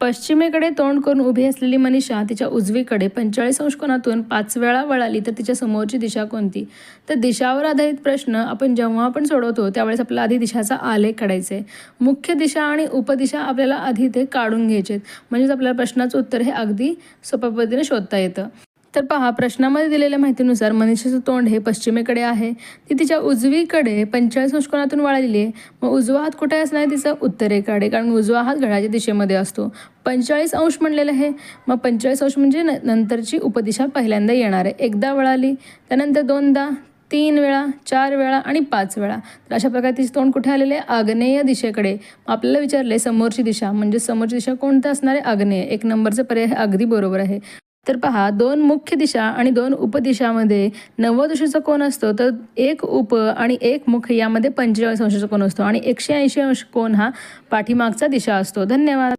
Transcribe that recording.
पश्चिमेकडे तोंड करून उभी असलेली मनीषा तिच्या उजवीकडे 45 अंश कोनातून 5 वेळा वळाली तर तिच्या समोरची दिशा कोणती? तर दिशावर आधारित प्रश्न आपण जेव्हा आपण सोडवतो त्यावेळेस आपल्याला आधी दिशाचा आलेख काढायचा आहे. मुख्य दिशा आणि उपदिशा आपल्याला आधी ते काढून घ्यायचे आहेत. म्हणजेच आपल्याला प्रश्नाचं उत्तर हे अगदी सोप्या पद्धतीने शोधता येतं. तर पहा, प्रश्नामध्ये दिलेल्या माहितीनुसार मनीषाचं तोंड हे पश्चिमेकडे आहे. ती तिच्या उजवीकडे 45 अंश कोनातून वळालेली आहे. मग उजवा हात कुठे असणार आहे तिचा? उत्तरेकडे, कारण उजवा हात घड्याळाच्या दिशेमध्ये असतो. 45 अंश म्हणलेलं आहे. मग 45 अंश म्हणजे नंतरची उपदिशा पहिल्यांदा येणार आहे. एकदा वळाली, त्यानंतर दोनदा, 3 वेळा, 4 वेळा आणि 5 वेळा. तर अशा प्रकारे तिचे तोंड कुठे आलेले आहे? आग्नेय दिशेकडे. आपल्याला विचारले समोरची दिशा, म्हणजे समोरची दिशा कोणती असणार आहे? आग्नेय. 1 नंबरचा पर्याय हे अगदी बरोबर आहे. तर पहा, 2 मुख्य दिशा आणि 2 उपदिशामध्ये 90 अंशाचा कोन असतो. तर 1 उप आणि 1 मुख्य यामध्ये 45 अंशाचा कोन असतो आणि 180 अंश कोन हा पाठीमागचा दिशा असतो. धन्यवाद.